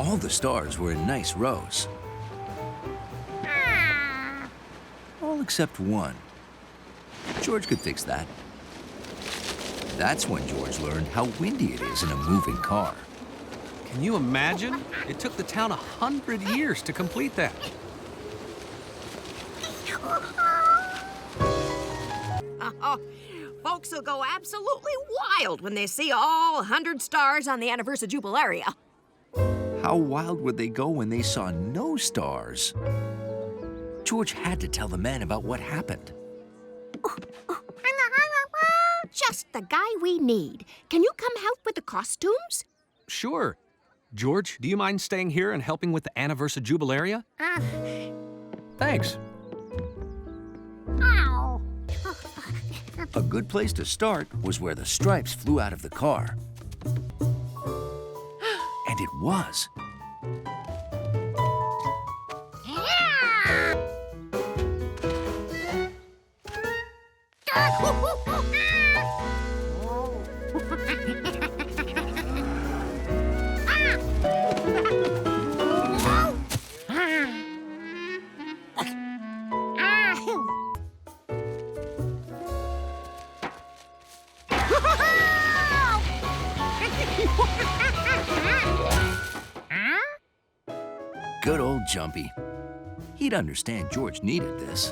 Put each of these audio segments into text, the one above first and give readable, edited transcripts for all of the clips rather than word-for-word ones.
All the stars were in nice rows. All except one. George could fix that. That's when George learned how windy it is in a moving car. Can you imagine? It took the town 100 years to complete that. Folks will go absolutely wild when they see all 100 stars on the Anniversary Jubilaria. How wild would they go when they saw no stars? George had to tell the man about what happened. Just the guy we need. Can you come help with the costumes? Sure. George, do you mind staying here and helping with the Anniversary Jubilaria? Thanks. A good place to start was where the stripes flew out of the car. And it was. Good old Jumpy. He'd understand George needed this.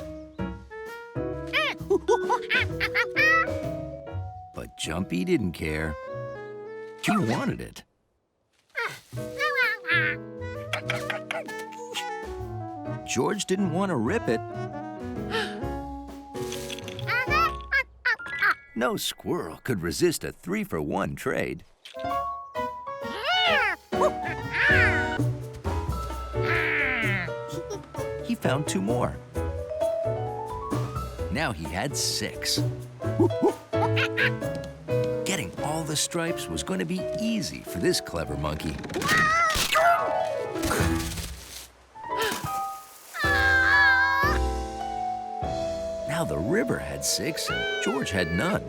But Jumpy didn't care. He wanted it. George didn't want to rip it. No squirrel could resist a 3-for-1 trade. He found 2 more. Now he had 6. Getting all the stripes was going to be easy for this clever monkey. Now the river had 6 and George had none.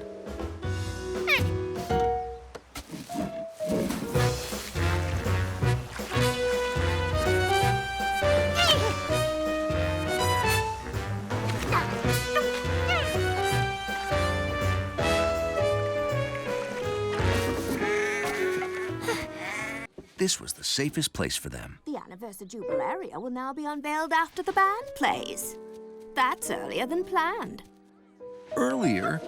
This was the safest place for them. The Anniversary Jubilaria will now be unveiled after the band plays. That's earlier than planned. Earlier?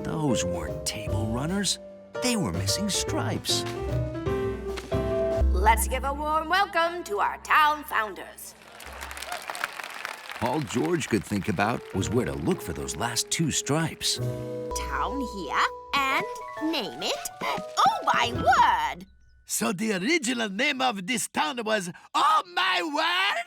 Those weren't table runners. They were missing stripes. Let's give a warm welcome to our town founders. All George could think about was where to look for those last 2 stripes. Town here and name it. Oh, my word! So the original name of this town was Oh My Word?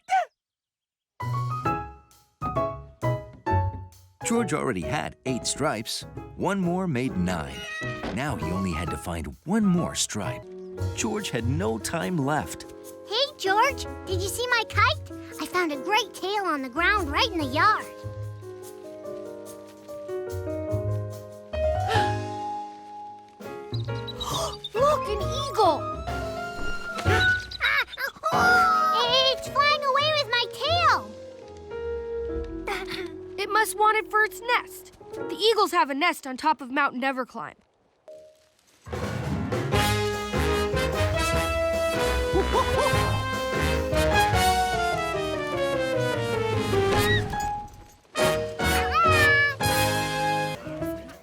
George already had 8 stripes. 1 more made 9. Now he only had to find 1 more stripe. George had no time left. Hey, George, did you see my kite? I found a great tail on the ground right in the yard. Look, an eagle! It's flying away with my tail! It must want it for its nest. The eagles have a nest on top of Mount Neverclimb.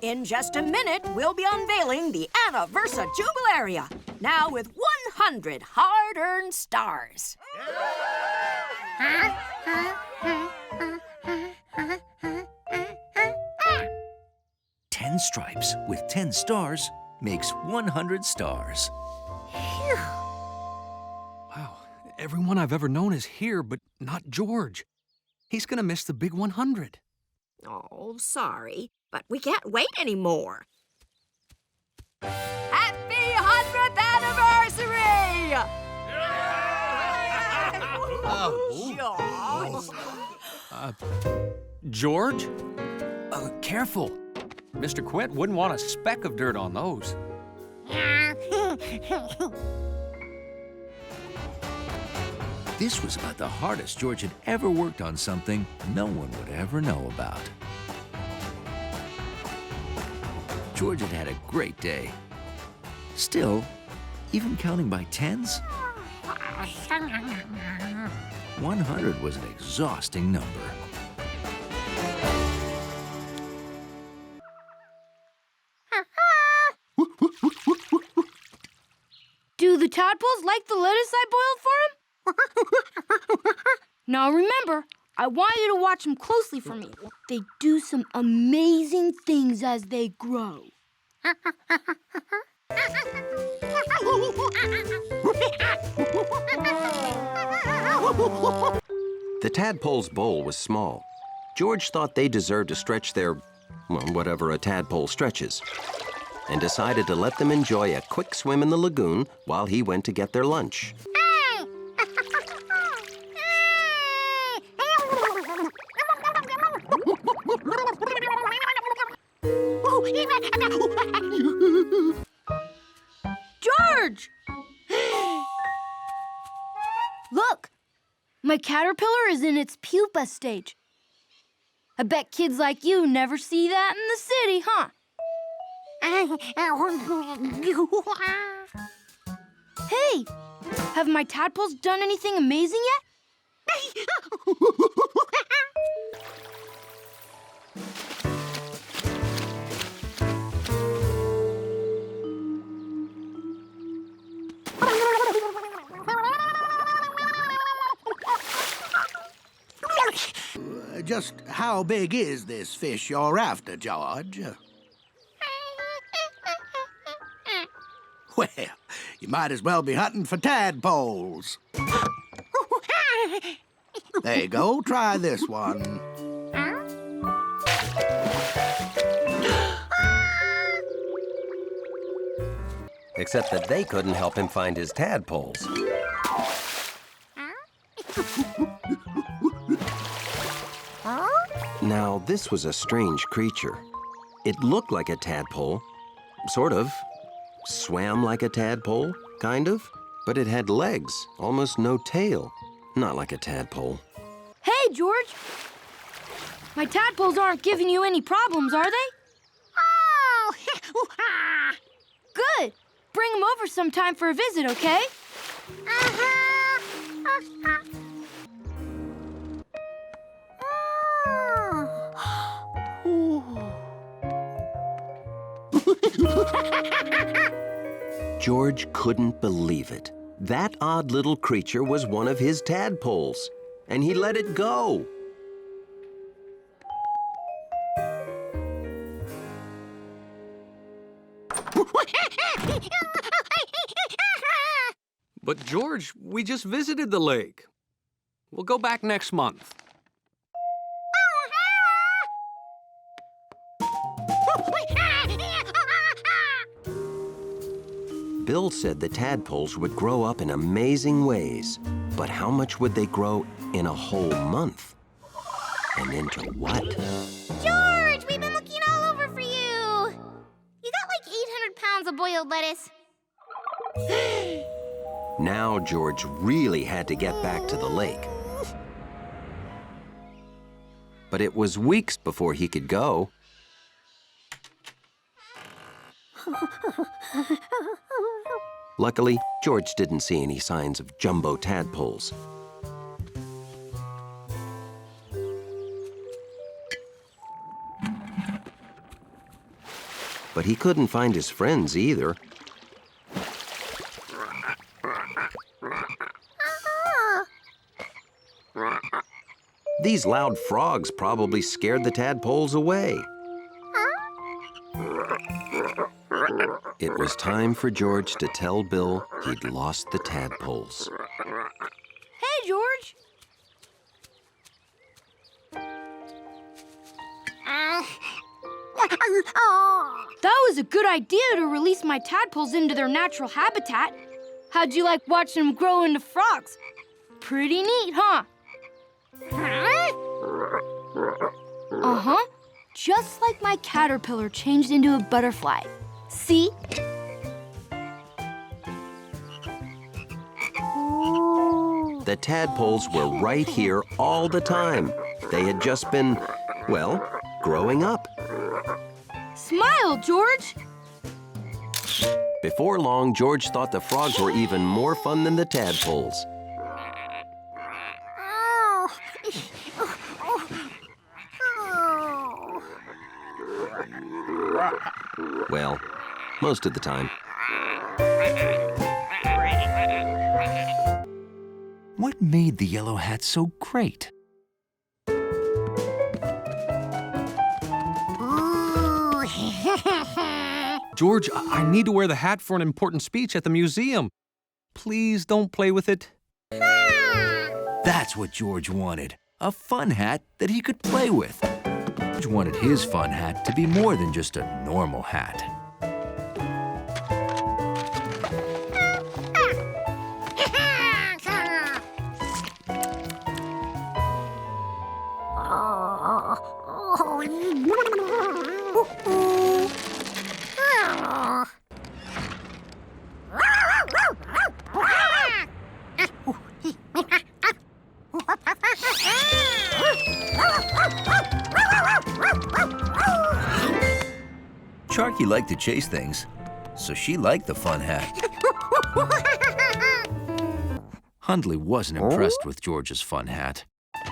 In just a minute, we'll be unveiling the Anniversary Jubilaria, now with 100 hard-earned stars. 10 stripes with 10 stars makes 100 stars. Wow, everyone I've ever known is here, but not George. He's gonna miss the big 100. Oh, sorry, but we can't wait anymore. Happy 100th anniversary! George? Careful. Mr. Quint wouldn't want a speck of dirt on those. This was about the hardest George had ever worked on something no one would ever know about. George had had a great day. Still, even counting by tens, 100 was an exhausting number. Do the tadpoles like the lettuce I boiled for them? Now remember, I want you to watch them closely for me. They do some amazing things as they grow. The tadpole's bowl was small. George thought they deserved to stretch their, well, whatever a tadpole stretches, and decided to let them enjoy a quick swim in the lagoon while he went to get their lunch. George! Look, my caterpillar is in its pupa stage. I bet kids like you never see that in the city, huh? Hey, have my tadpoles done anything amazing yet? Just how big is this fish you're after, George? Well, you might as well be hunting for tadpoles. There you go, try this one. Except that they couldn't help him find his tadpoles. Now, this was a strange creature. It looked like a tadpole, sort of. Swam like a tadpole, kind of. But it had legs, almost no tail. Not like a tadpole. Hey, George! My tadpoles aren't giving you any problems, are they? Oh! Good. Bring them over sometime for a visit, okay? George couldn't believe it. That odd little creature was one of his tadpoles, and he let it go. But George, we just visited the lake. We'll go back next month. Bill said the tadpoles would grow up in amazing ways, but how much would they grow in a whole month? And into what? George, we've been looking all over for you. You got like 800 pounds of boiled lettuce. Now George really had to get back to the lake. But it was weeks before he could go. Luckily, George didn't see any signs of jumbo tadpoles. But he couldn't find his friends either. These loud frogs probably scared the tadpoles away. It was time for George to tell Bill he'd lost the tadpoles. Hey, George! That was a good idea to release my tadpoles into their natural habitat. How'd you like watching them grow into frogs? Pretty neat, huh? Uh-huh. Just like my caterpillar changed into a butterfly. See? The tadpoles were right here all the time. They had just been, well, growing up. Smile, George! Before long, George thought the frogs were even more fun than the tadpoles. Well, most of the time. What made the yellow hat so great? George, I need to wear the hat for an important speech at the museum. Please don't play with it. That's what George wanted. A fun hat that he could play with. George wanted his fun hat to be more than just a normal hat. Sharky liked to chase things, so she liked the fun hat. Hundley wasn't impressed with George's fun hat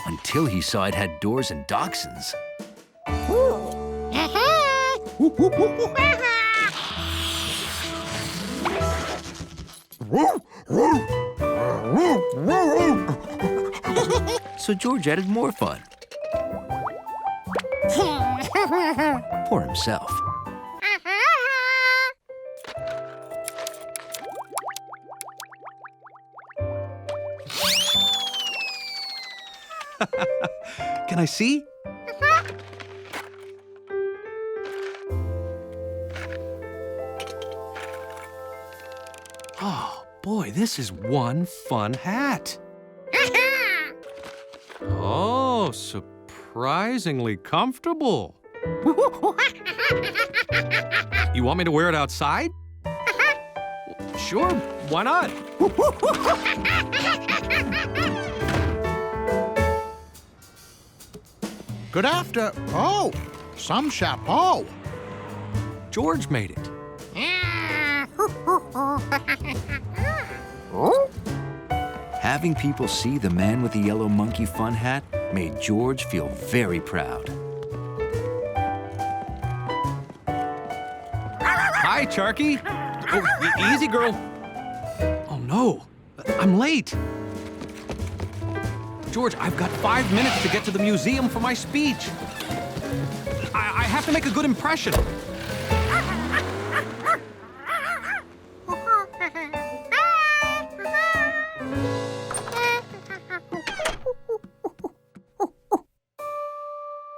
until he saw it had doors and dachshunds. So George added more fun. For himself. Can I see? Oh, boy, this is one fun hat. Oh, surprisingly comfortable. You want me to wear it outside? Sure, why not? Good after. Oh, some chapeau. George made it. Having people see the man with the yellow monkey fun hat made George feel very proud. Hi, Sharky. Oh, easy, girl. Oh, no. I'm late. George, I've got 5 minutes to get to the museum for my speech. I have to make a good impression.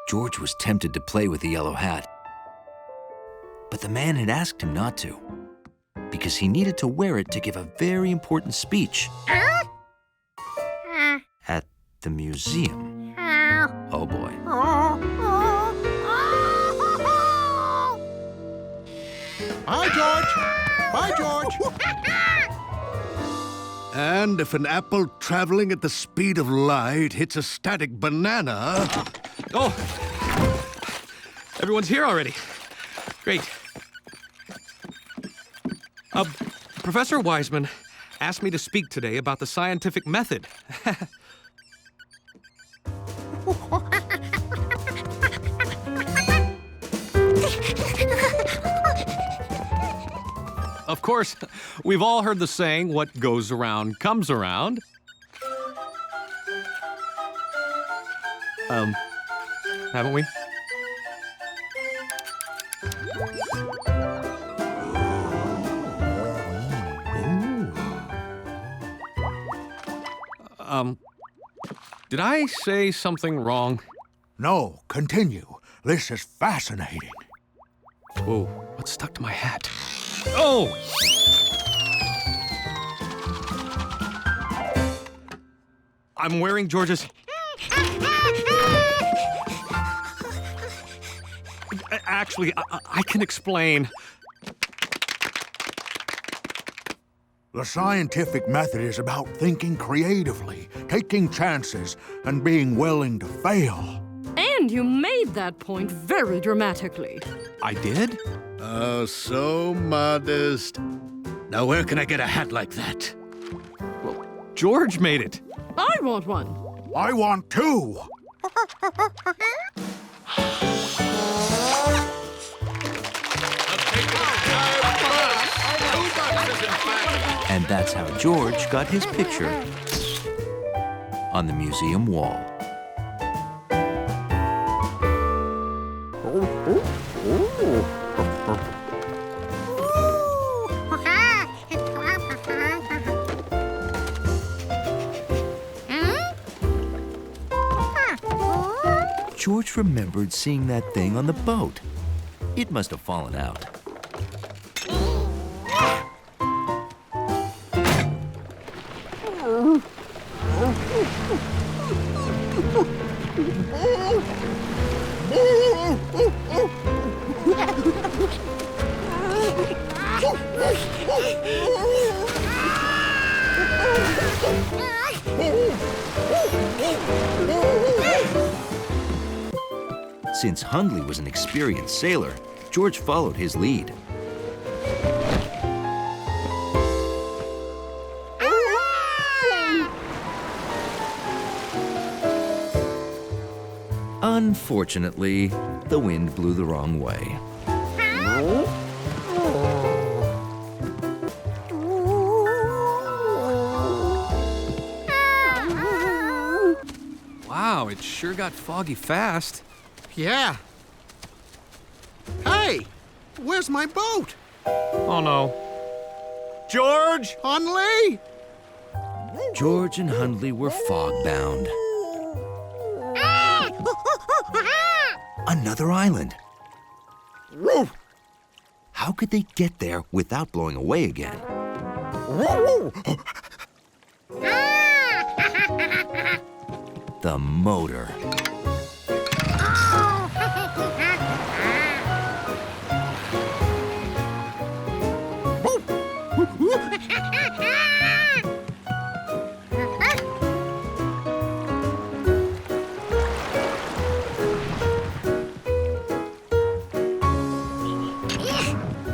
George was tempted to play with the yellow hat, but the man had asked him not to, because he needed to wear it to give a very important speech at the museum. Oh boy. Bye, George. Bye, George. And if an apple traveling at the speed of light hits a static banana... Oh, everyone's here already. Great. Professor Wiseman asked me to speak today about the scientific method. Of course, we've all heard the saying, what goes around comes around. Haven't we? Did I say something wrong? No, continue. This is fascinating. Whoa, what's stuck to my hat? Oh! I'm wearing George's... Actually, I can explain. The scientific method is about thinking creatively, taking chances, and being willing to fail. And you made that point very dramatically. I did? Oh, so modest. Now, where can I get a hat like that? Well, George made it. I want one. I want two. And that's how George got his picture on the museum wall. George remembered seeing that thing on the boat. It must have fallen out. Since Hundley was an experienced sailor, George followed his lead. Unfortunately, the wind blew the wrong way. Wow, it sure got foggy fast. Yeah. Hey, where's my boat? Oh no. George! Hundley? George and Hundley were fog-bound. Another island. How could they get there without blowing away again? The motor.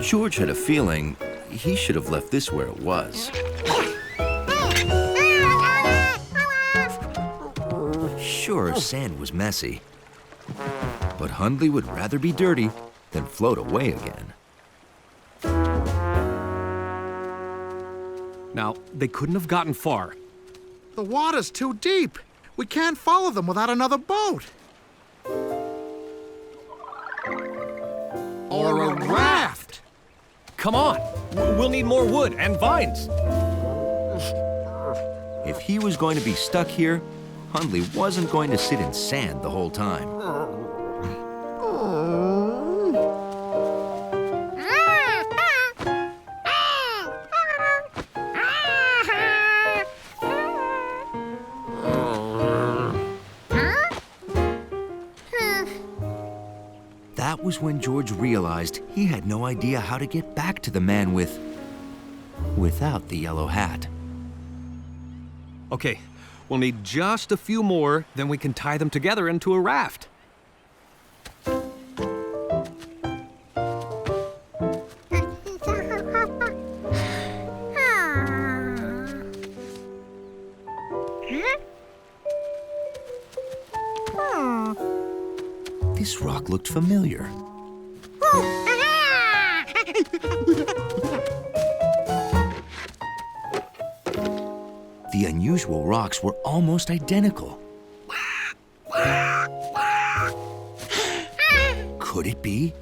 George had a feeling he should have left this where it was. Sure, sand was messy, but Hundley would rather be dirty than float away again. Now, they couldn't have gotten far. The water's too deep. We can't follow them without another boat. Or a raft. Come on! We'll need more wood and vines. If he was going to be stuck here, Hundley wasn't going to sit in sand the whole time. That was when George realized he had no idea how to get back to the man without the yellow hat. Okay, we'll need just a few more, then we can tie them together into a raft. This rock looked familiar. The unusual rocks were almost identical. Could it be?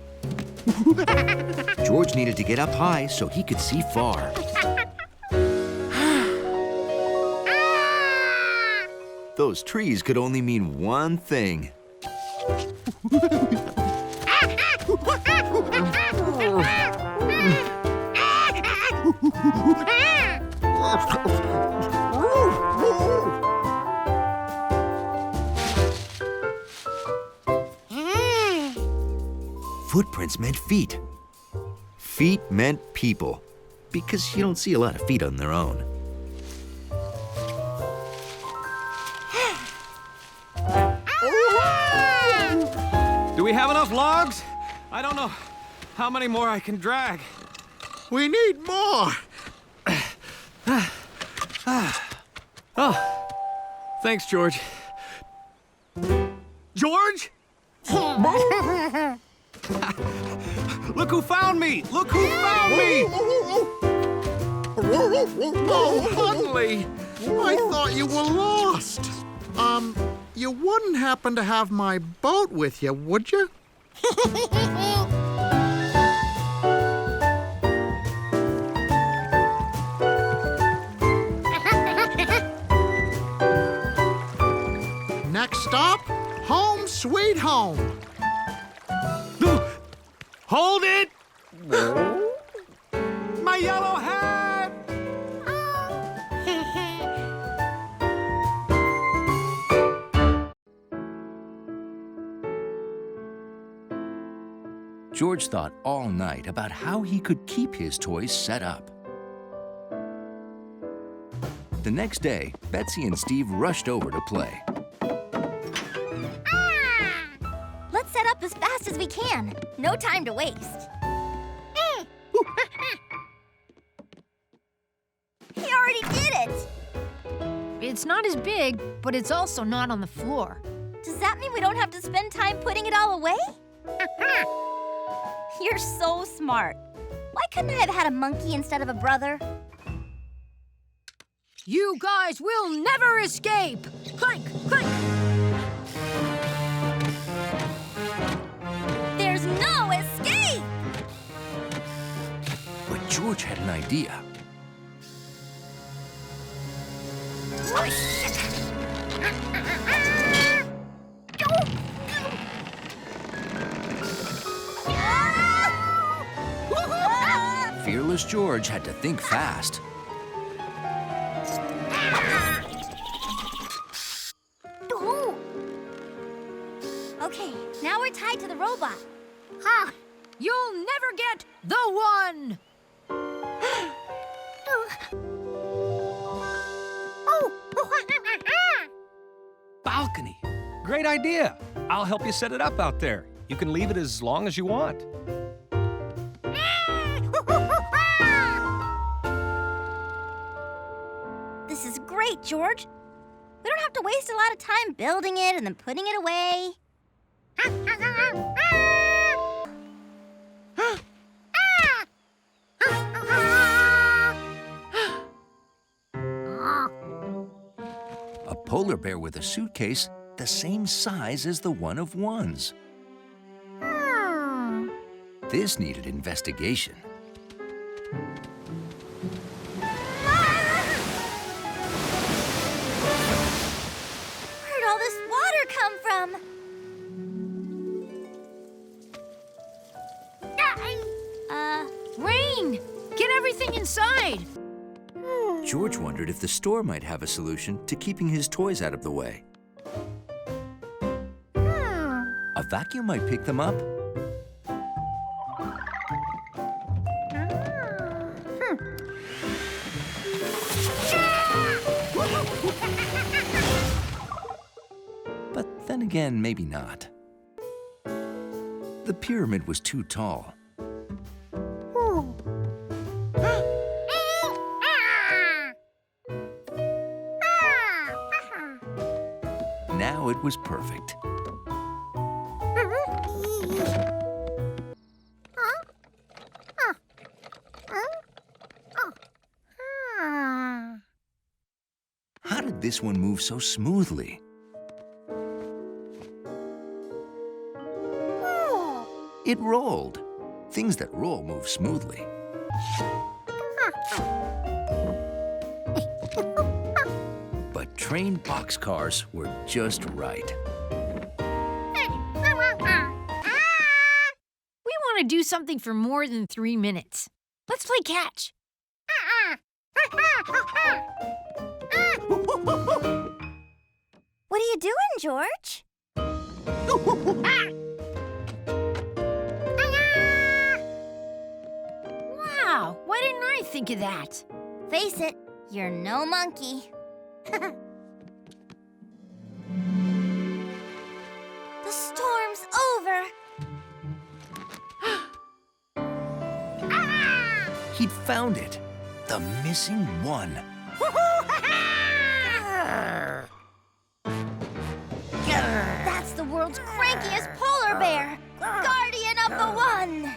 George needed to get up high so he could see far. Those trees could only mean one thing. Footprints meant feet. Feet meant people. because you don't see a lot of feet on their own. Do we have enough logs? I don't know how many more I can drag. We need more. Oh, thanks, George. George? Look who found me! Look who found me! Oh, Huntley, I thought you were lost. You wouldn't happen to have my boat with you, would you? Next stop, home sweet home. Hold it! My yellow hat! George thought all night about how he could keep his toys set up. The next day, Betsy and Steve rushed over to play. Let's set up as fast as we can. No time to waste. He already did it! It's not as big, but it's also not on the floor. Does that mean we don't have to spend time putting it all away? You're so smart. Why couldn't I have had a monkey instead of a brother? You guys will never escape! Clank, clank! There's no escape! But George had an idea. Fearless George had to think fast. Okay, now we're tied to the robot. Ha! You'll never get the one! Balcony. Great idea. I'll help you set it up out there. You can leave it as long as you want. This is great, George. We don't have to waste a lot of time building it and then putting it away. A polar bear with a suitcase the same size as the one of ones. This needed investigation. Where'd all this water come from? Rain! Get everything inside! George wondered if the store might have a solution to keeping his toys out of the way. A vacuum might pick them up. But then again, maybe not. The pyramid was too tall. Now it was perfect. How did this one move so smoothly? It rolled. Things that roll move smoothly. But train boxcars were just right. We want to do something for more than 3 minutes. Let's play catch. What are you doing, George? Wow, why didn't I think of that? Face it, you're no monkey. The storm's over. He'd found it. The missing one. That's the world's crankiest polar bear, guardian of the one.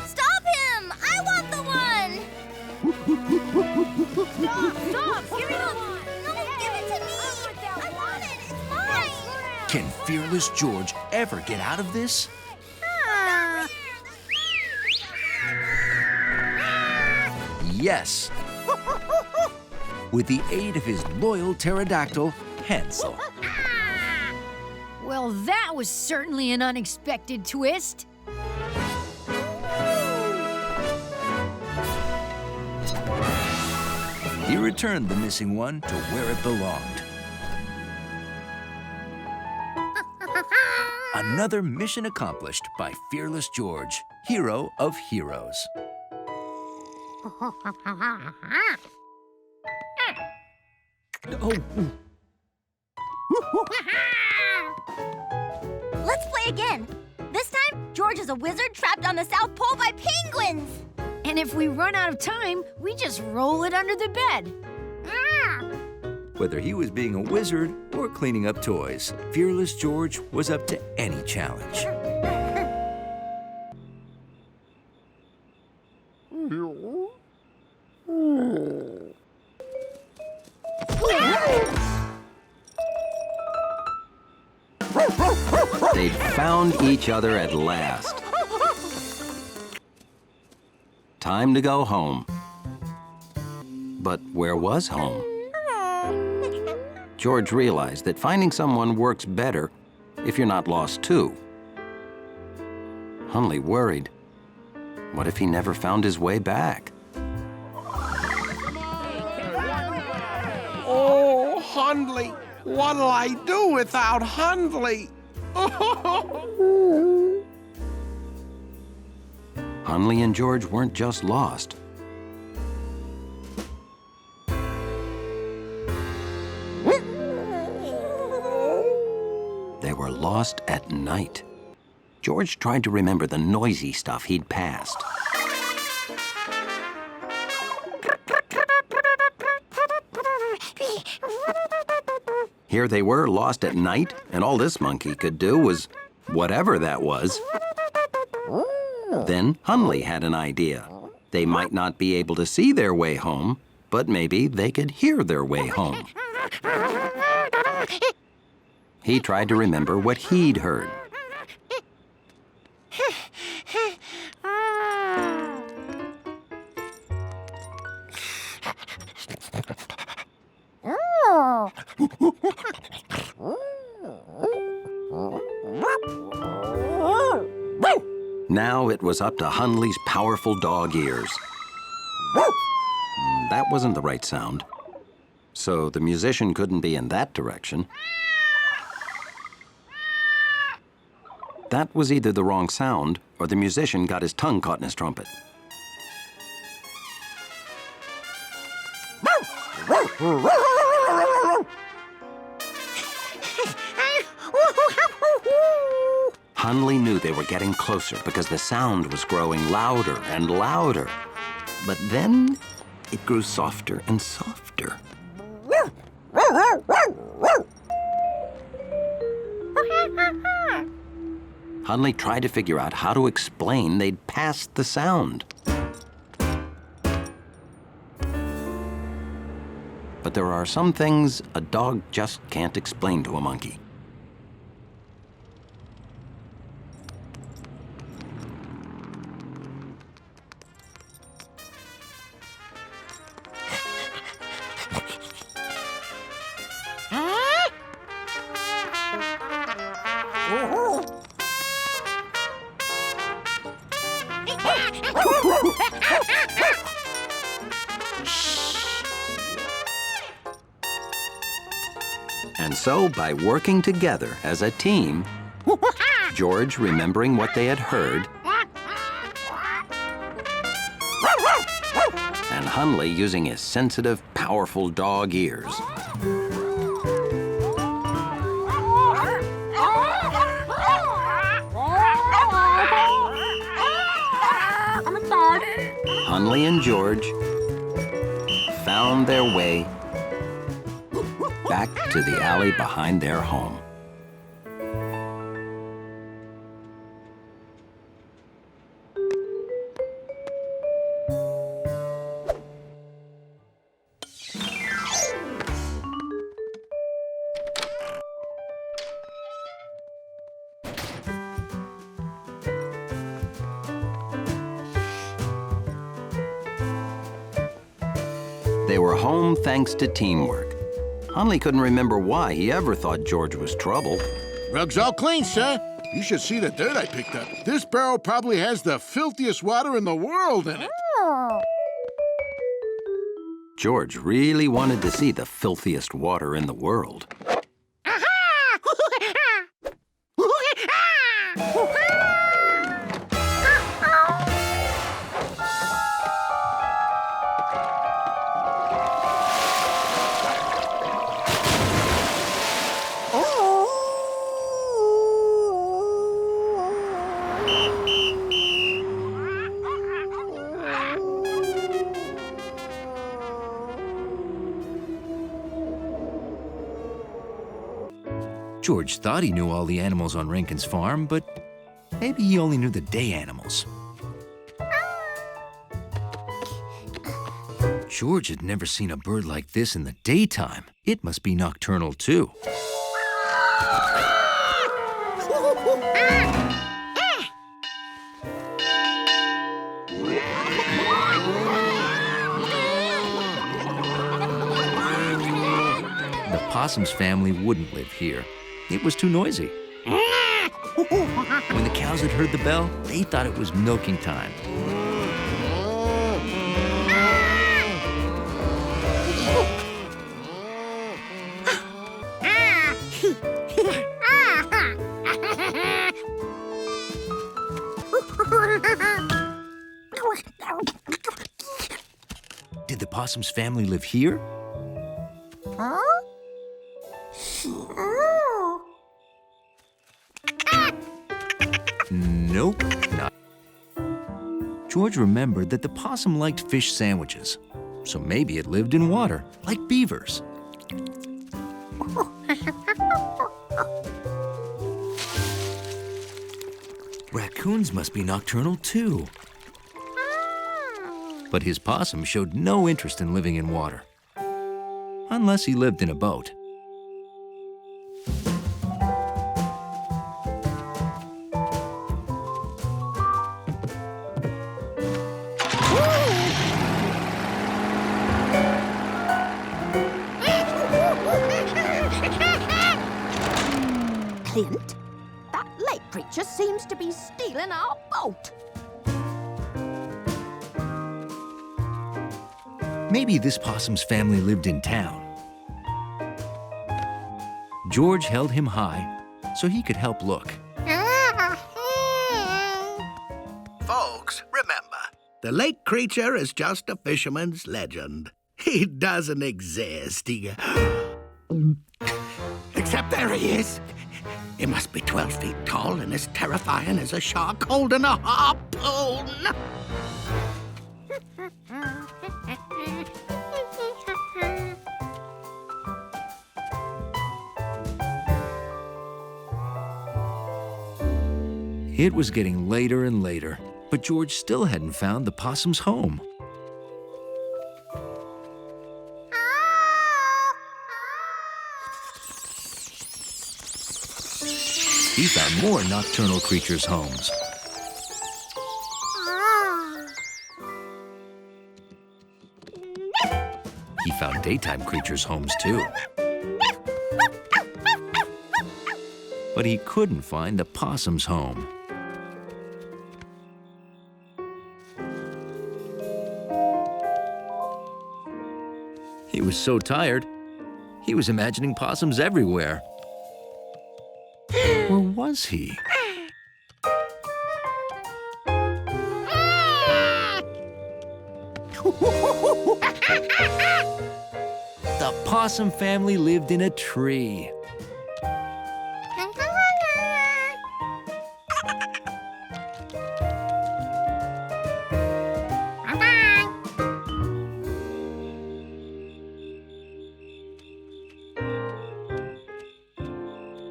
Stop him! I want the one! Stop! Give me the one! No, give it to me! I want it! It's mine! Can Fearless George ever get out of this? Yes. With the aid of his loyal pterodactyl, Hansel. Well, that was certainly an unexpected twist. He returned the missing one to where it belonged. Another mission accomplished by Fearless George, hero of heroes. Let's play again. This time, George is a wizard trapped on the South Pole by penguins. And if we run out of time, we just roll it under the bed. Whether he was being a wizard or cleaning up toys, Fearless George was up to any challenge. They'd found each other at last. Time to go home. But where was home? George realized that finding someone works better if you're not lost too. Hundley worried. What if he never found his way back? Oh, Hundley, what'll I do without Hundley? Hundley and George weren't just lost. They were lost at night. George tried to remember the noisy stuff he'd passed. Here they were, lost at night, and all this monkey could do was whatever that was. Then Hundley had an idea. They might not be able to see their way home, but maybe they could hear their way home. He tried to remember what he'd heard. Now it was up to Hundley's powerful dog ears. That wasn't the right sound. So the musician couldn't be in that direction. That was either the wrong sound or the musician got his tongue caught in his trumpet. Hundley knew they were getting closer because the sound was growing louder and louder. But then it grew softer and softer. Hundley tried to figure out how to explain they'd passed the sound. But there are some things a dog just can't explain to a monkey. And so, by working together as a team, George remembering what they had heard, and Hundley using his sensitive, powerful dog ears, Hundley and George found their way back to the alley behind their home. They were home thanks to teamwork. Hundley couldn't remember why he ever thought George was trouble. Rug's all clean, sir. You should see the dirt I picked up. This barrel probably has the filthiest water in the world in it. George really wanted to see the filthiest water in the world. George thought he knew all the animals on Rankin's farm, but maybe he only knew the day animals. George had never seen a bird like this in the daytime. It must be nocturnal, too. The possum's family wouldn't live here. It was too noisy. When the cows had heard the bell, they thought it was milking time. Did the possum's family live here? Nope, not. George remembered that the possum liked fish sandwiches, so maybe it lived in water, like beavers. Raccoons must be nocturnal too. But his possum showed no interest in living in water, unless he lived in a boat. Clint, that lake creature seems to be stealing our boat. Maybe this possum's family lived in town. George held him high so he could help look. Folks, remember, the lake creature is just a fisherman's legend. He doesn't exist. Except there he is. He must be 12 feet tall and as terrifying as a shark holding a harpoon. It was getting later and later, but George still hadn't found the possum's home. He found more nocturnal creatures' homes. He found daytime creatures' homes, too. But he couldn't find the possum's home. He was so tired, He was imagining possums everywhere. Or was he? The possum family lived in a tree.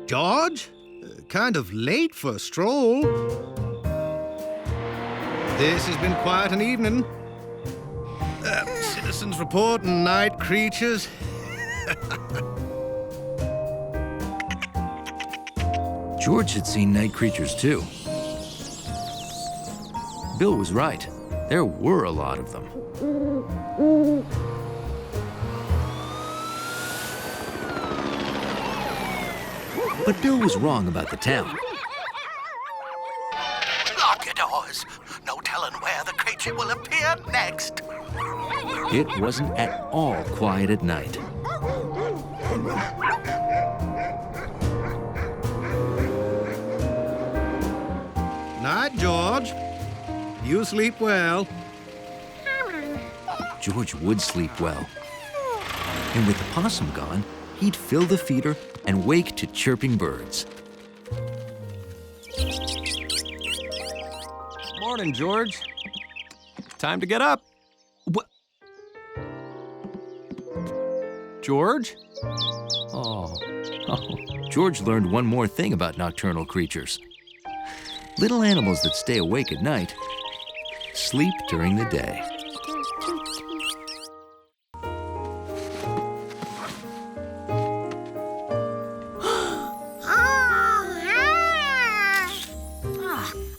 George? Kind of late for a stroll. This has been quite an evening. Citizens report and night creatures. George had seen night creatures too. Bill was right. There were a lot of them. But Bill was wrong about the town. Lock your doors. No telling where the creature will appear next. It wasn't at all quiet at night. Night, George. You sleep well. George would sleep well. And with the possum gone, he'd fill the feeder and wake to chirping birds. Morning, George. Time to get up. What? George? Oh, George learned one more thing about nocturnal creatures. Little animals that stay awake at night sleep during the day.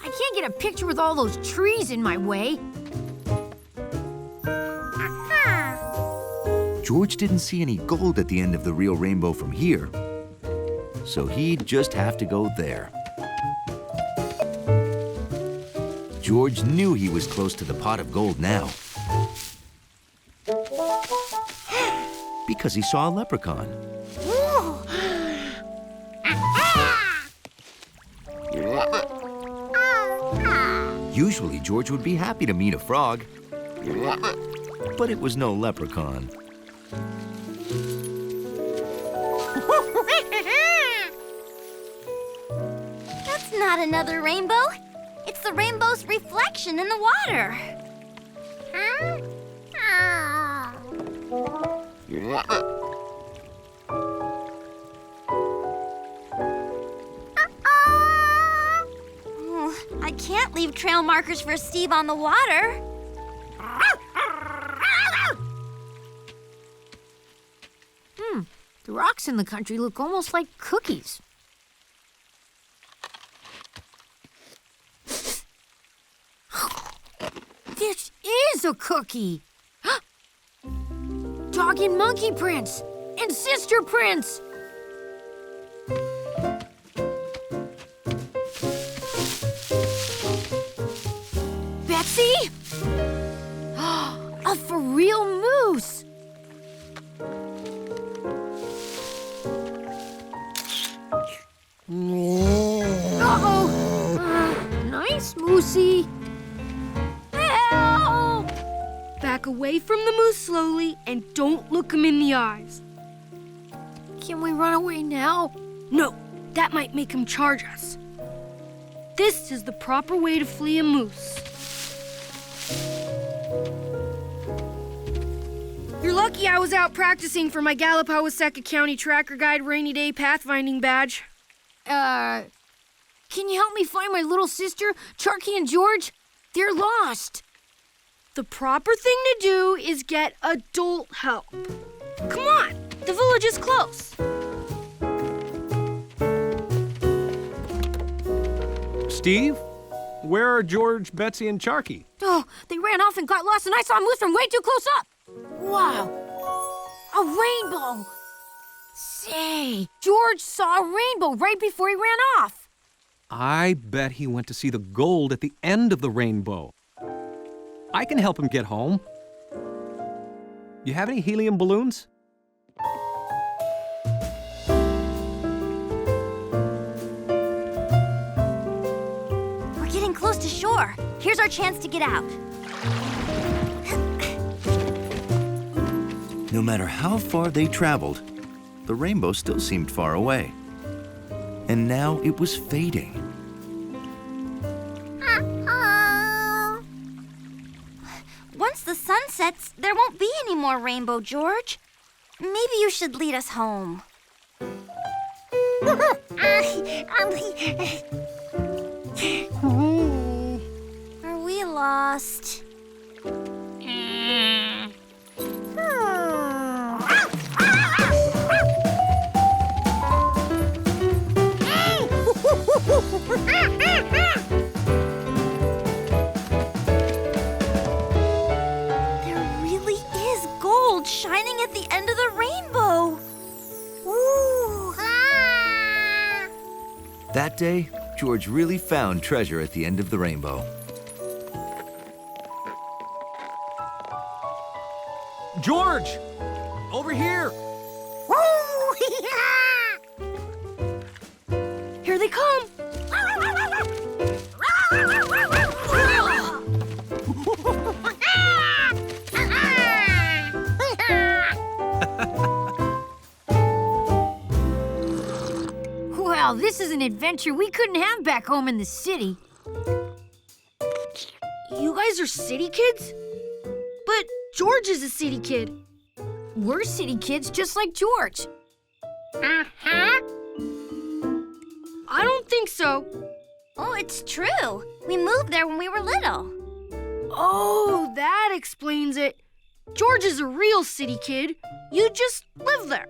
I can't get a picture with all those trees in my way. George didn't see any gold at the end of the real rainbow from here, so he'd just have to go there. George knew he was close to the pot of gold now, because he saw a leprechaun. Usually, George would be happy to meet a frog, but it was no leprechaun. That's not another rainbow. It's the rainbow's reflection in the water. I can't leave trail markers for Steve on the water. The rocks in the country look almost like cookies. This is a cookie! Dog and monkey prints! And sister prints! Betsy? A for real moose! Nice, Moosey. Help! Back away from the moose slowly and don't look him in the eyes. Can we run away now? No, that might make him charge us. This is the proper way to flee a moose. You're lucky I was out practicing for my Galapagos County Tracker Guide Rainy Day Pathfinding badge. Can you help me find my little sister, Charky and George? They're lost. The proper thing to do is get adult help. Come on, the village is close. Steve? Where are George, Betsy, and Charky? Oh, they ran off and got lost, and I saw a moose from way too close up. Wow, a rainbow. Say, George saw a rainbow right before he ran off. I bet he went to see the gold at the end of the rainbow. I can help him get home. You have any helium balloons? to shore. Here's our chance to get out. No matter how far they traveled, the rainbow still seemed far away. And now it was fading. Once the sun sets, there won't be any more rainbow, George. Maybe you should lead us home. Are we lost? There really is gold shining at the end of the rainbow. Ooh. That day, George really found treasure at the end of the rainbow. George! Over here! Here they come. Well, this is an adventure we couldn't have back home in the city. You guys are city kids? But George is a city kid. We're city kids just like George. I don't think so. Oh, it's true. We moved there when we were little. Oh, that explains it. George is a real city kid. You just live there.